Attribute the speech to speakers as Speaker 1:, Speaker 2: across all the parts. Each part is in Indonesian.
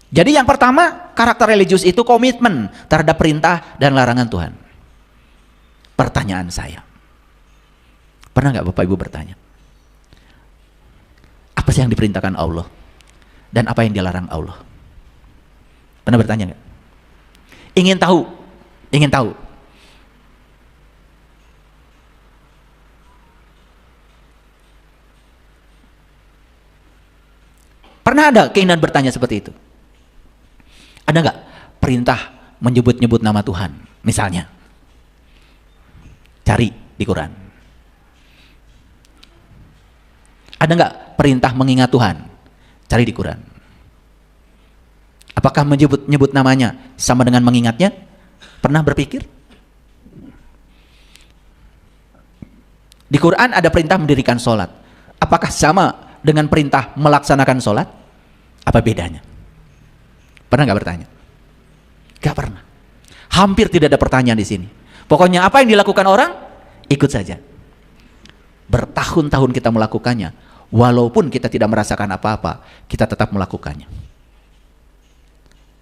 Speaker 1: Jadi yang pertama, karakter religius itu komitmen terhadap perintah dan larangan Tuhan. Pertanyaan saya, pernah nggak Bapak Ibu bertanya, apa sih yang diperintahkan Allah dan apa yang dilarang Allah? Pernah bertanya nggak? Ingin tahu, ingin tahu. Pernah ada keinginan bertanya seperti itu? Ada nggak perintah menyebut-nyebut nama Tuhan? Misalnya, cari di Quran. Ada nggak perintah mengingat Tuhan? Cari di Quran. Apakah menyebut-nyebut namanya sama dengan mengingatnya? Pernah berpikir? Di Quran ada perintah mendirikan sholat. Apakah sama dengan perintah melaksanakan sholat? Apa bedanya? Pernah nggak bertanya? Nggak pernah. Hampir tidak ada pertanyaan di sini. Pokoknya apa yang dilakukan orang, ikut saja. Bertahun-tahun kita melakukannya, walaupun kita tidak merasakan apa-apa, kita tetap melakukannya.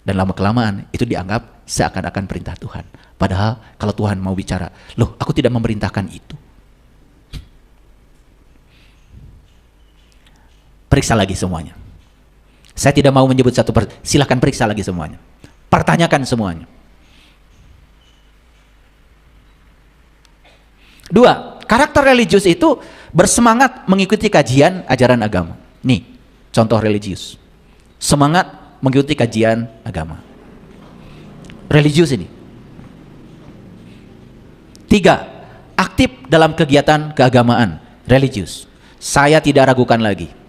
Speaker 1: Dan lama-kelamaan itu dianggap seakan-akan perintah Tuhan. Padahal kalau Tuhan mau bicara, loh aku tidak memerintahkan itu. Periksa lagi semuanya. Saya tidak mau menyebut satu silahkan periksa lagi semuanya. Pertanyakan semuanya. 2, karakter religius itu bersemangat mengikuti kajian ajaran agama. Nih, contoh religius. Semangat mengikuti kajian agama. Religius ini. 3, aktif dalam kegiatan keagamaan. Religius. Saya tidak ragukan lagi.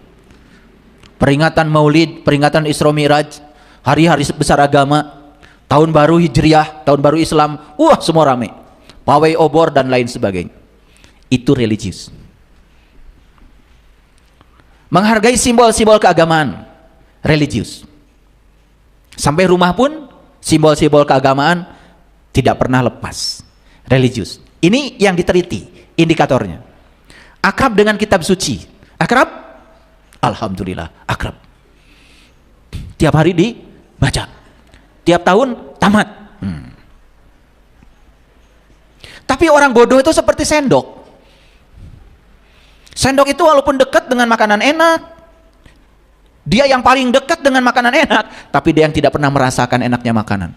Speaker 1: Peringatan Maulid, peringatan Isra Mi'raj, hari-hari besar agama, tahun baru Hijriah, tahun baru Islam, wah semua rame. Pawai obor dan lain sebagainya. Itu religius. Menghargai simbol-simbol keagamaan, religius. Sampai rumah pun simbol-simbol keagamaan tidak pernah lepas, religius. Ini yang diteliti indikatornya. Akrab dengan kitab suci, akrab? Alhamdulillah, akrab. Tiap hari dibaca, tiap tahun tamat. Tapi orang bodoh itu seperti sendok. Sendok itu walaupun dekat dengan makanan enak, dia yang paling dekat dengan makanan enak, tapi dia yang tidak pernah merasakan enaknya makanan.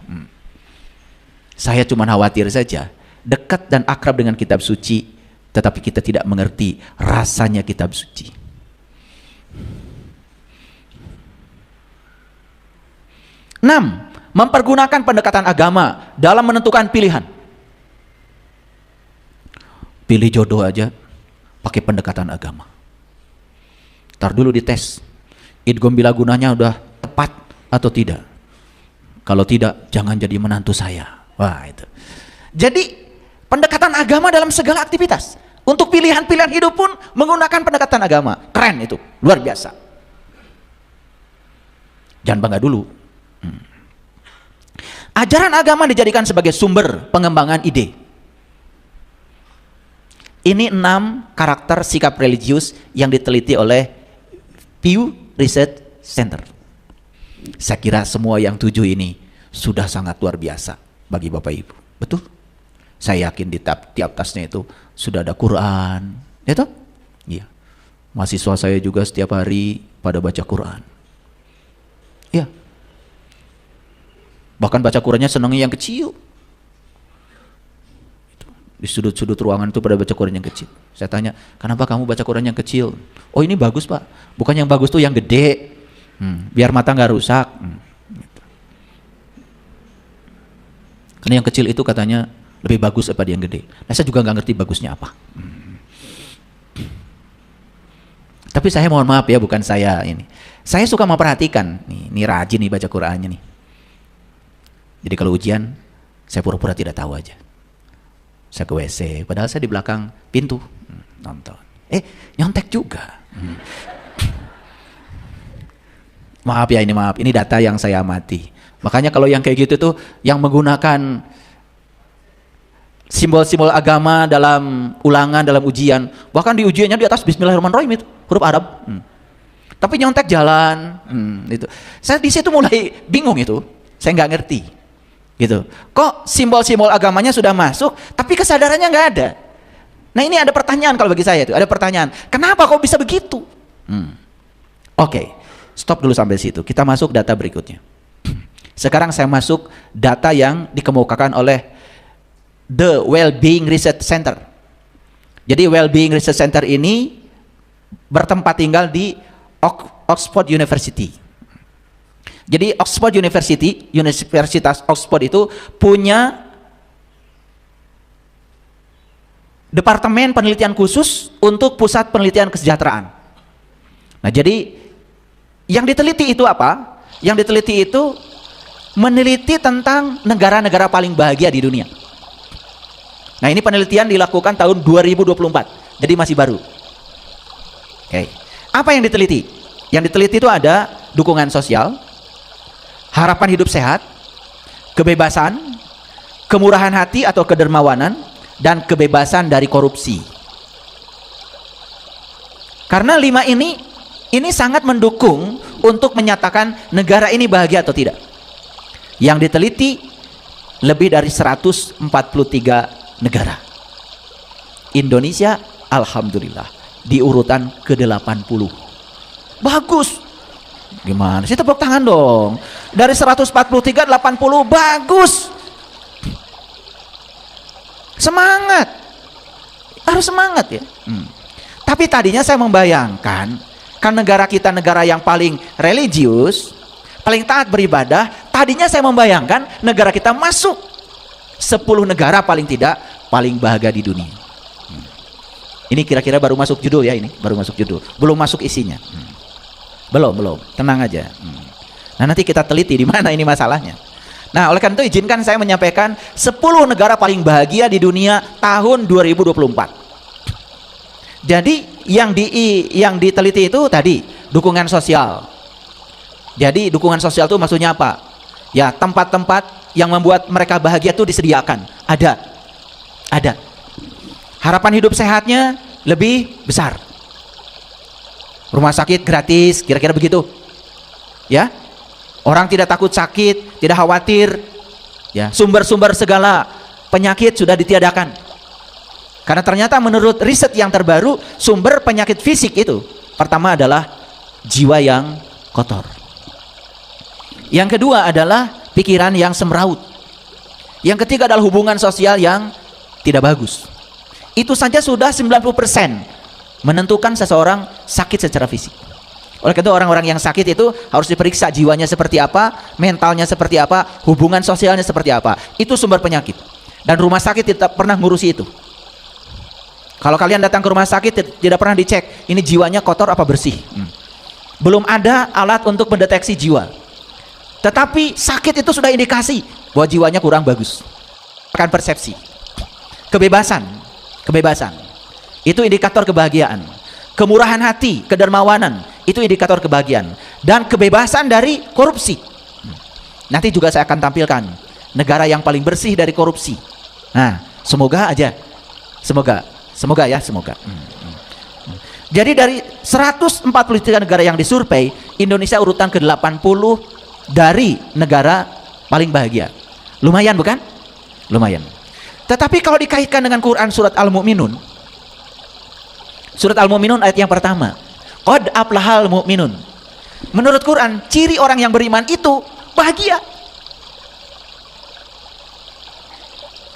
Speaker 1: Saya cuma khawatir saja, dekat dan akrab dengan kitab suci, tetapi kita tidak mengerti rasanya kitab suci. 6, mempergunakan pendekatan agama dalam menentukan pilihan. Pilih jodoh aja pakai pendekatan agama. Ntar dulu dites, idgham bila gunanya udah tepat atau tidak. Kalau tidak, jangan jadi menantu saya. Wah itu. Jadi pendekatan agama dalam segala aktivitas. Untuk pilihan-pilihan hidup pun menggunakan pendekatan agama. Keren itu, luar biasa. Jangan bangga dulu. Ajaran agama dijadikan sebagai sumber pengembangan ide. Ini 6 karakter sikap religius yang diteliti oleh Pew Research Center. Saya kira semua yang 7 ini sudah sangat luar biasa bagi Bapak Ibu. Betul? Saya yakin di tiap tasnya itu sudah ada Quran. Ya toh? Iya. Mahasiswa saya juga setiap hari pada baca Quran. Iya. Bahkan baca Qurannya senangnya yang kecil. Di sudut-sudut ruangan itu pada baca Quran yang kecil. Saya tanya, kenapa kamu baca Quran yang kecil? Oh ini bagus Pak, bukan yang bagus tuh yang gede, biar mata nggak rusak. Gitu. Karena yang kecil itu katanya lebih bagus daripada yang gede. Nah, saya juga nggak ngerti bagusnya apa. Tapi saya mohon maaf ya, bukan saya ini. Saya suka memperhatikan, nih rajin nih baca Qurannya nih. Jadi kalau ujian, saya pura-pura tidak tahu aja. Saya ke WC, padahal saya di belakang pintu nonton. Nyontek juga. Maaf ya, ini data yang saya amati. Makanya kalau yang kayak gitu tuh, yang menggunakan simbol-simbol agama dalam ulangan, dalam ujian, bahkan di ujiannya di atas Bismillahirrahmanirrahim itu huruf Arab. Tapi nyontek jalan, itu. Saya di situ mulai bingung itu, saya nggak ngerti, gitu. Kok simbol-simbol agamanya sudah masuk, tapi kesadarannya nggak ada. Nah ini ada pertanyaan kalau bagi saya itu, ada pertanyaan, kenapa kok bisa begitu? Oke, stop dulu sampai situ. Kita masuk data berikutnya. Sekarang saya masuk data yang dikemukakan oleh The Wellbeing Research Center. Jadi Wellbeing Research Center ini bertempat tinggal di Oxford University. Jadi Oxford University, Universitas Oxford itu punya departemen penelitian khusus untuk pusat penelitian kesejahteraan. Nah, jadi yang diteliti itu apa? Yang diteliti itu meneliti tentang negara-negara paling bahagia di dunia. Nah, ini penelitian dilakukan tahun 2024. Jadi masih baru. Oke. Apa yang diteliti? Yang diteliti itu ada dukungan sosial, harapan hidup sehat, kebebasan, kemurahan hati atau kedermawanan, dan kebebasan dari korupsi. Karena 5 ini sangat mendukung untuk menyatakan negara ini bahagia atau tidak. Yang diteliti lebih dari 143 negara. Indonesia alhamdulillah di urutan ke-80. Bagus. Gimana sih, tepuk tangan dong. Dari 143 80 bagus. Semangat. Harus semangat ya. Tapi tadinya saya membayangkan, kan negara kita negara yang paling religius, paling taat beribadah, tadinya saya membayangkan negara kita masuk 10 negara paling tidak paling bahagia di dunia. Ini kira-kira baru masuk judul ya, ini baru masuk judul, belum masuk isinya. Belum, tenang aja. Nah, nanti kita teliti di mana ini masalahnya. Nah, oleh karena itu izinkan saya menyampaikan 10 negara paling bahagia di dunia tahun 2024. Jadi yang diteliti itu tadi dukungan sosial. Jadi dukungan sosial itu maksudnya apa? Ya, tempat-tempat yang membuat mereka bahagia itu disediakan. Ada. Harapan hidup sehatnya lebih besar. Rumah sakit gratis, kira-kira begitu. Ya. Orang tidak takut sakit, tidak khawatir. Ya, sumber-sumber segala penyakit sudah ditiadakan. Karena ternyata menurut riset yang terbaru, sumber penyakit fisik itu pertama adalah jiwa yang kotor. Yang kedua adalah pikiran yang semraut. Yang ketiga adalah hubungan sosial yang tidak bagus. Itu saja sudah 90% menentukan seseorang sakit secara fisik. Oleh karena itu orang-orang yang sakit itu harus diperiksa jiwanya seperti apa, mentalnya seperti apa, hubungan sosialnya seperti apa. Itu sumber penyakit. Dan rumah sakit tidak pernah ngurusi itu. Kalau kalian datang ke rumah sakit tidak pernah dicek ini jiwanya kotor apa bersih. Belum ada alat untuk mendeteksi jiwa. Tetapi sakit itu sudah indikasi bahwa jiwanya kurang bagus. Akan persepsi. Kebebasan. Itu indikator kebahagiaan. Kemurahan hati, kedermawanan, itu indikator kebahagiaan. Dan kebebasan dari korupsi. Nanti juga saya akan tampilkan negara yang paling bersih dari korupsi. Nah, semoga aja. Semoga. Jadi dari 143 negara yang disurvei, Indonesia urutan ke-80 dari negara paling bahagia. Lumayan bukan? Lumayan. Tetapi kalau dikaitkan dengan Quran surat Al-Mu'minun, surat Al-Mu'minun ayat yang pertama, qad aflahal mu'minun. Menurut Quran, ciri orang yang beriman itu bahagia.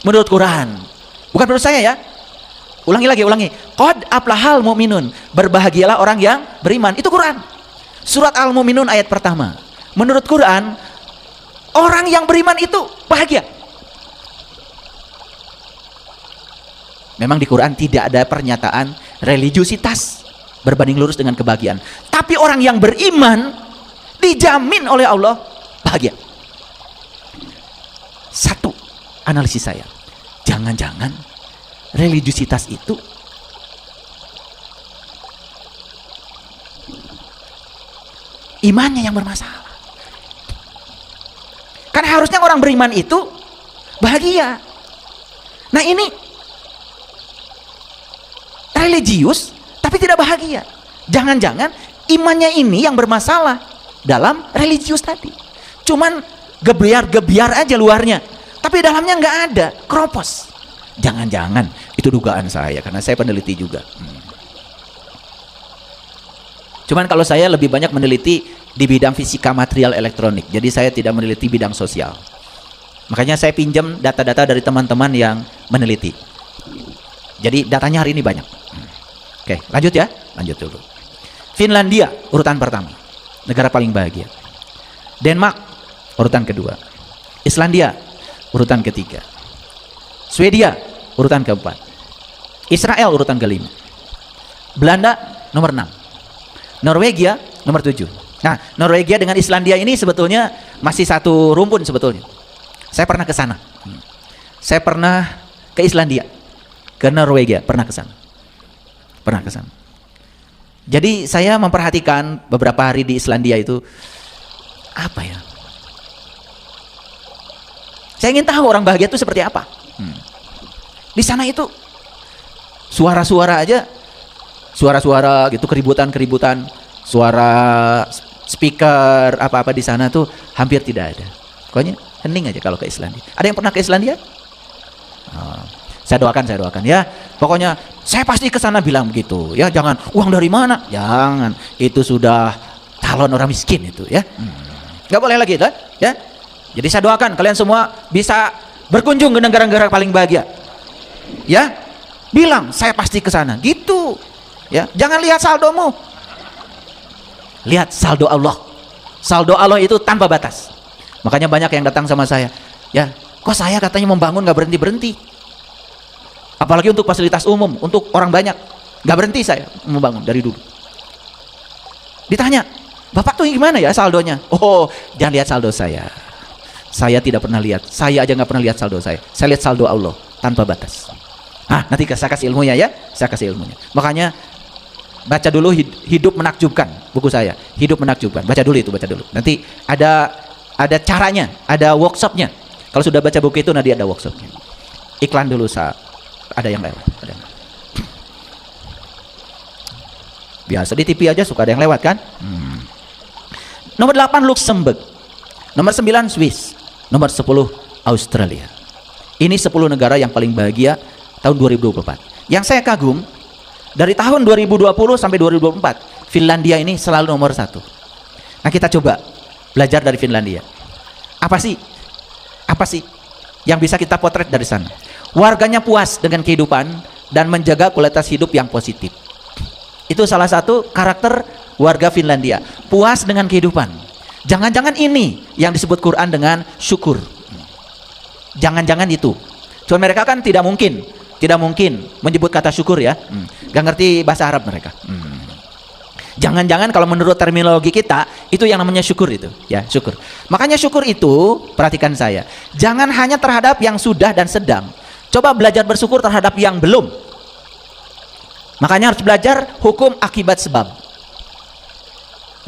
Speaker 1: Menurut Quran, bukan menurut saya ya. Ulangi. Qad aflahal mu'minun. Berbahagialah orang yang beriman. Itu Quran. Surat Al-Mu'minun ayat pertama. Menurut Quran, orang yang beriman itu bahagia. Memang di Quran tidak ada pernyataan religiusitas berbanding lurus dengan kebahagiaan. Tapi orang yang beriman dijamin oleh Allah bahagia. Satu analisis saya, jangan-jangan religiusitas itu imannya yang bermasalah. Kan harusnya orang beriman itu bahagia. Nah ini religius tapi tidak bahagia. Jangan-jangan Imannya ini yang bermasalah dalam religius tadi. Cuman gebiar-gebiar aja luarnya, tapi dalamnya nggak ada, keropos. Jangan-jangan itu dugaan saya, karena saya peneliti juga. Cuman kalau saya lebih banyak meneliti di bidang fisika material elektronik, jadi saya tidak meneliti bidang sosial. Makanya saya pinjam data-data dari teman-teman yang meneliti. Jadi datanya hari ini banyak. Oke, lanjut ya, lanjut dulu. Finlandia urutan pertama, negara paling bahagia. Denmark urutan kedua. Islandia urutan ketiga. Swedia urutan keempat. Israel urutan kelima. Belanda nomor 6. Norwegia nomor 7. Nah, Norwegia dengan Islandia ini sebetulnya masih satu rumpun sebetulnya. Saya pernah ke sana. Saya pernah ke Islandia, ke Norwegia, pernah ke sana. Pernah ke sana. Jadi saya memperhatikan beberapa hari di Islandia itu, apa ya? Saya ingin tahu orang bahagia itu seperti apa. Di sana itu suara-suara aja, suara-suara gitu, keributan-keributan, suara speaker apa-apa di sana tuh hampir tidak ada. Pokoknya hening aja kalau ke Islandia. Ada yang pernah ke Islandia? Saya doakan ya. Pokoknya saya pasti ke sana bilang begitu. Ya, jangan uang dari mana? Jangan. Itu sudah calon orang miskin itu ya. Nggak boleh lagi itu ya. Jadi saya doakan kalian semua bisa berkunjung ke negara-negara paling bahagia. Ya. Bilang saya pasti ke sana. Gitu. Ya, jangan lihat saldomu. Lihat saldo Allah. Saldo Allah itu tanpa batas. Makanya banyak yang datang sama saya. Ya, kok saya katanya membangun nggak berhenti-berhenti. Apalagi untuk fasilitas umum, untuk orang banyak. Nggak berhenti saya membangun dari dulu. Ditanya, Bapak tuh gimana ya saldonya? Oh, jangan lihat saldo saya. Saya tidak pernah lihat. Saya aja nggak pernah lihat saldo saya. Saya lihat saldo Allah tanpa batas. Nanti saya kasih ilmunya ya. Saya kasih ilmunya. Makanya baca dulu Hidup Menakjubkan, buku saya. Hidup Menakjubkan. Baca dulu itu, baca dulu. Nanti ada caranya, ada workshopnya. Kalau sudah baca buku itu nanti ada workshopnya. Iklan dulu ada yang lewat. Biasa di TV aja suka ada yang lewat kan? Nomor 8 Luxembourg. Nomor 9 Swiss. Nomor 10 Australia. Ini 10 negara yang paling bahagia tahun 2024. Yang saya kagum, dari tahun 2020 sampai 2024, Finlandia ini selalu nomor 1. Nah, kita coba belajar dari Finlandia. Apa sih yang bisa kita potret dari sana? Warganya puas dengan kehidupan dan menjaga kualitas hidup yang positif. Itu salah satu karakter warga Finlandia. Puas dengan kehidupan. Jangan-jangan ini yang disebut Quran dengan syukur. Jangan-jangan itu. Cuma mereka kan tidak mungkin menyebut kata syukur ya. Gak ngerti bahasa Arab mereka. Jangan-jangan kalau menurut terminologi kita itu yang namanya syukur itu ya, syukur. Makanya syukur itu, perhatikan saya, jangan hanya terhadap yang sudah dan sedang. Coba belajar bersyukur terhadap yang belum. Makanya harus belajar hukum akibat sebab.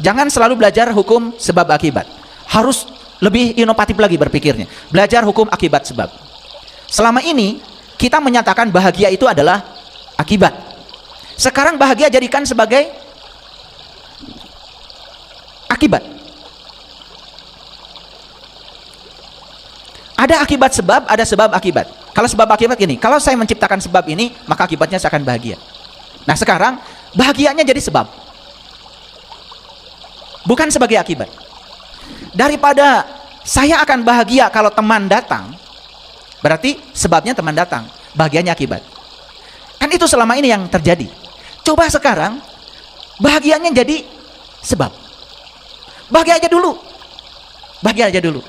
Speaker 1: Jangan selalu belajar hukum sebab akibat. Harus lebih inovatif lagi berpikirnya. Belajar hukum akibat sebab. Selama ini kita menyatakan bahagia itu adalah akibat. Sekarang bahagia jadikan sebagai akibat. Ada akibat sebab, ada sebab akibat. Kalau sebab akibat gini, kalau saya menciptakan sebab ini, maka akibatnya saya akan bahagia. Nah, sekarang bahagianya jadi sebab, bukan sebagai akibat. Daripada saya akan bahagia kalau teman datang, berarti sebabnya teman datang, bahagianya akibat. Kan itu selama ini yang terjadi. Coba sekarang bahagianya jadi sebab. Bahagia aja dulu. Bahagia aja dulu.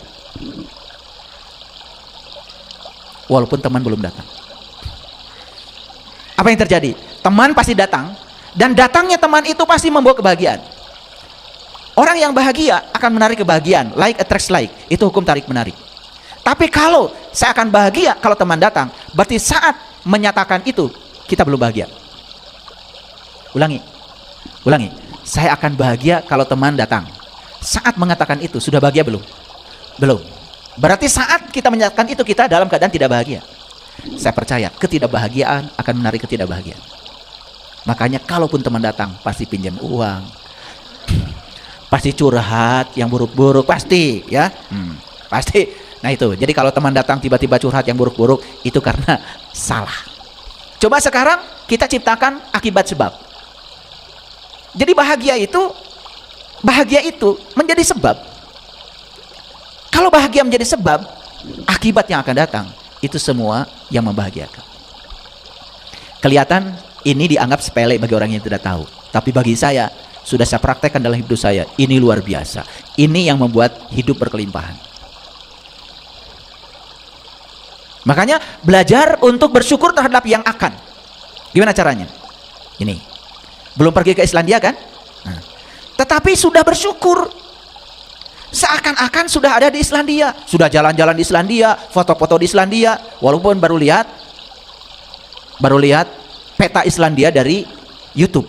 Speaker 1: Walaupun teman belum datang. Apa yang terjadi? Teman pasti datang, dan datangnya teman itu pasti membawa kebahagiaan. Orang yang bahagia akan menarik kebahagiaan. Like attracts like. Itu hukum tarik menarik. Tapi kalau saya akan bahagia kalau teman datang, berarti saat menyatakan itu kita belum bahagia. Ulangi. Saya akan bahagia kalau teman datang. Saat mengatakan itu sudah bahagia belum? Belum. Berarti saat kita menyatakan itu kita dalam keadaan tidak bahagia. Saya percaya ketidakbahagiaan akan menarik ketidakbahagiaan. Makanya kalaupun teman datang pasti pinjam uang, Pasti curhat yang buruk-buruk, pasti ya. Pasti. Nah itu, jadi kalau teman datang tiba-tiba curhat yang buruk-buruk, itu karena salah. Coba sekarang kita ciptakan akibat sebab. Jadi bahagia itu menjadi sebab. Kalau bahagia menjadi sebab, akibat yang akan datang itu semua yang membahagiakan. Kelihatan ini dianggap sepele bagi orang yang tidak tahu, tapi bagi saya, sudah saya praktekkan dalam hidup saya, ini luar biasa. Ini yang membuat hidup berkelimpahan. Makanya belajar untuk bersyukur terhadap yang akan. Gimana caranya? Ini, belum pergi ke Islandia kan? Nah, tetapi sudah bersyukur. Seakan-akan sudah ada di Islandia, sudah jalan-jalan di Islandia, foto-foto di Islandia, walaupun baru lihat peta Islandia dari YouTube.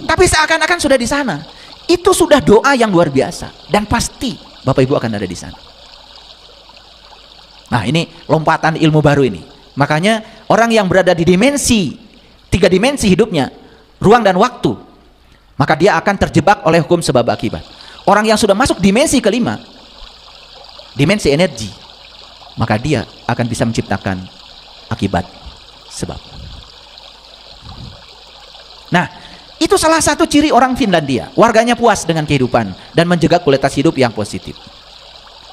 Speaker 1: Tapi seakan-akan sudah di sana. Itu sudah doa yang luar biasa, dan pasti Bapak Ibu akan ada di sana. Nah, ini lompatan ilmu baru ini. Makanya orang yang berada di tiga dimensi hidupnya, ruang dan waktu, maka dia akan terjebak oleh hukum sebab akibat. Orang yang sudah masuk dimensi kelima, dimensi energi, maka dia akan bisa menciptakan akibat sebab. Nah, itu salah satu ciri orang Finlandia. Warganya puas dengan kehidupan dan menjaga kualitas hidup yang positif.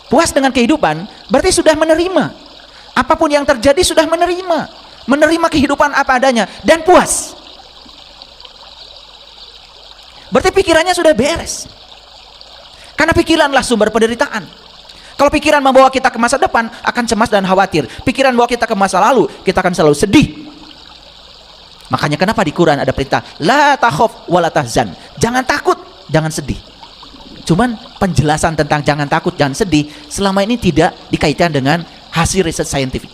Speaker 1: Puas dengan kehidupan berarti sudah menerima. Apapun yang terjadi sudah menerima. Menerima kehidupan apa adanya dan puas. Berarti pikirannya sudah beres. Karena pikiranlah sumber penderitaan. Kalau pikiran membawa kita ke masa depan, akan cemas dan khawatir. Pikiran membawa kita ke masa lalu, kita akan selalu sedih. Makanya kenapa di Quran ada perintah la takhaf wa la tahzan. Jangan takut, jangan sedih. Cuman penjelasan tentang jangan takut, jangan sedih selama ini tidak dikaitkan dengan hasil riset saintifik.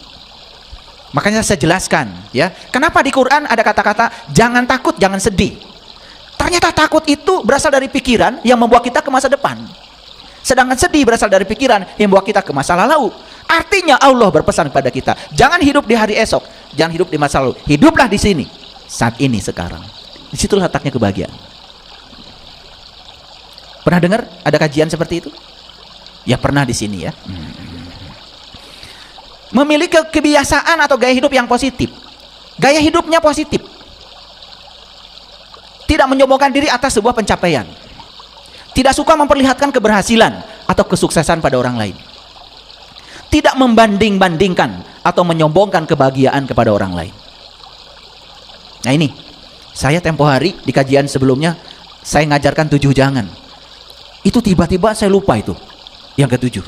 Speaker 1: Makanya saya jelaskan ya, kenapa di Quran ada kata-kata jangan takut, jangan sedih. Ternyata takut itu berasal dari pikiran yang membawa kita ke masa depan. Sedangkan sedih berasal dari pikiran yang membawa kita ke masa lalu. Artinya Allah berpesan kepada kita, jangan hidup di hari esok, jangan hidup di masa lalu. Hiduplah di sini, saat ini, sekarang. Disitulah letaknya kebahagiaan. Pernah dengar ada kajian seperti itu? Ya pernah di sini ya. Memiliki kebiasaan atau gaya hidup yang positif. Gaya hidupnya positif. Tidak menyombongkan diri atas sebuah pencapaian. Tidak suka memperlihatkan keberhasilan atau kesuksesan pada orang lain. Tidak membanding-bandingkan atau menyombongkan kebahagiaan kepada orang lain. Nah ini, saya tempo hari di kajian sebelumnya, saya ngajarkan 7 jangan. Itu tiba-tiba saya lupa itu, yang ke-7.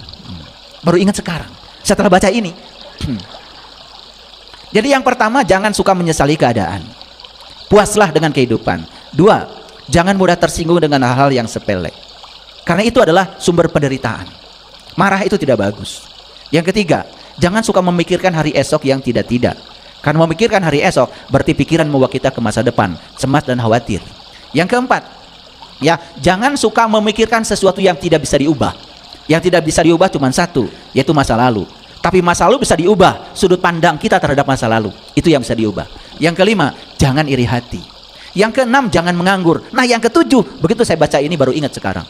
Speaker 1: Baru ingat sekarang, setelah baca ini. Jadi yang pertama, jangan suka menyesali keadaan. Puaslah dengan kehidupan. 2, jangan mudah tersinggung dengan hal-hal yang sepele. Karena itu adalah sumber penderitaan. Marah itu tidak bagus. Yang ketiga, jangan suka memikirkan hari esok yang tidak-tidak. Karena memikirkan hari esok berarti pikiran membawa kita ke masa depan, cemas dan khawatir. Yang keempat, ya, jangan suka memikirkan sesuatu yang tidak bisa diubah. Yang tidak bisa diubah cuma satu, yaitu masa lalu. Tapi masa lalu bisa diubah, sudut pandang kita terhadap masa lalu. Itu yang bisa diubah. Yang kelima, jangan iri hati. Yang keenam, jangan menganggur. Nah yang ketujuh, begitu saya baca ini baru ingat sekarang.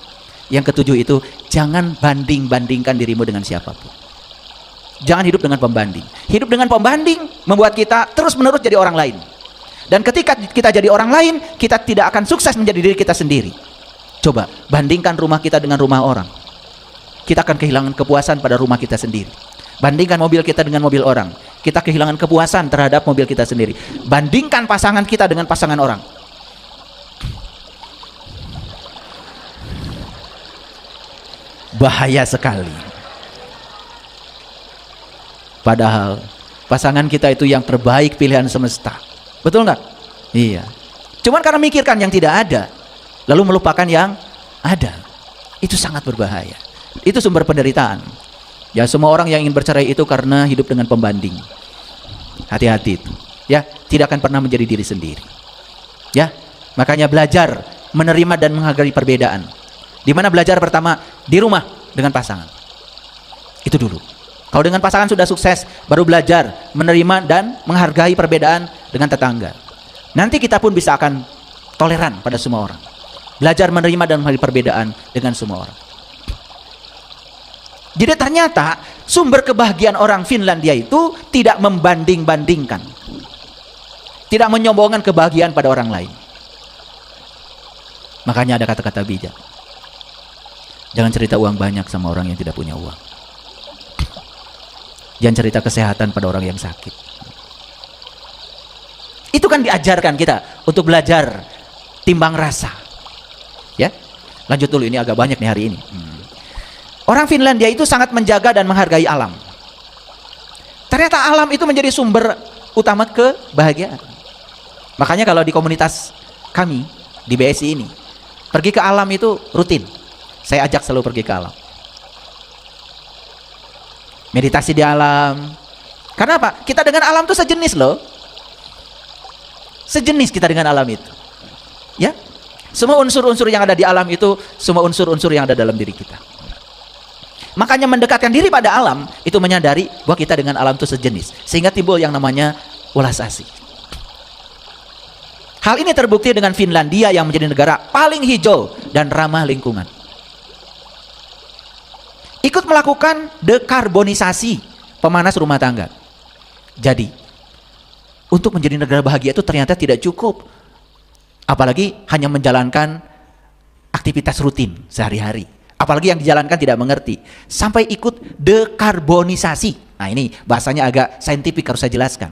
Speaker 1: Yang ketujuh itu, jangan banding-bandingkan dirimu dengan siapapun. Jangan hidup dengan pembanding. Hidup dengan pembanding membuat kita terus-menerus jadi orang lain. Dan ketika kita jadi orang lain, kita tidak akan sukses menjadi diri kita sendiri. Coba bandingkan rumah kita dengan rumah orang. Kita akan kehilangan kepuasan pada rumah kita sendiri. Bandingkan mobil kita dengan mobil orang, kita kehilangan kepuasan terhadap mobil kita sendiri. Bandingkan pasangan kita dengan pasangan orang. Bahaya sekali. Padahal pasangan kita itu yang terbaik, pilihan semesta. Betul nggak? Iya. Cuman karena mikirkan yang tidak ada, lalu melupakan yang ada. Itu sangat berbahaya. Itu sumber penderitaan. Ya, semua orang yang ingin bercerai itu karena hidup dengan pembanding. Hati-hati itu. Ya, tidak akan pernah menjadi diri sendiri. Ya, makanya belajar menerima dan menghargai perbedaan. Di mana belajar pertama? Di rumah dengan pasangan. Itu dulu. Kalau dengan pasangan sudah sukses, baru belajar menerima dan menghargai perbedaan dengan tetangga. Nanti kita pun bisa akan toleran pada semua orang. Belajar menerima dan menghadapi perbedaan dengan semua orang. Jadi ternyata sumber kebahagiaan orang Finlandia itu tidak membanding-bandingkan. Tidak menyombongkan kebahagiaan pada orang lain. Makanya ada kata-kata bijak. Jangan cerita uang banyak sama orang yang tidak punya uang. Jangan cerita kesehatan pada orang yang sakit. Itu kan diajarkan kita untuk belajar timbang rasa. Ya, lanjut dulu, ini agak banyak nih hari ini. Orang Finlandia itu sangat menjaga dan menghargai alam. Ternyata alam itu menjadi sumber utama kebahagiaan. Makanya kalau di komunitas kami di BSI ini, pergi ke alam itu rutin. Saya ajak selalu pergi ke alam. Meditasi di alam. Karena apa? Kita dengan alam itu sejenis loh. Sejenis kita dengan alam itu. Ya. Semua unsur-unsur yang ada di alam itu, semua unsur-unsur yang ada dalam diri kita. Makanya mendekatkan diri pada alam itu menyadari bahwa kita dengan alam itu sejenis, sehingga timbul yang namanya ulas asih. Hal ini terbukti dengan Finlandia yang menjadi negara paling hijau dan ramah lingkungan. Ikut melakukan dekarbonisasi, pemanas rumah tangga. Jadi untuk menjadi negara bahagia itu ternyata tidak cukup, apalagi hanya menjalankan aktivitas rutin sehari-hari. Apalagi yang dijalankan tidak mengerti. Sampai ikut dekarbonisasi. Nah ini bahasanya agak saintifik, harus saya jelaskan.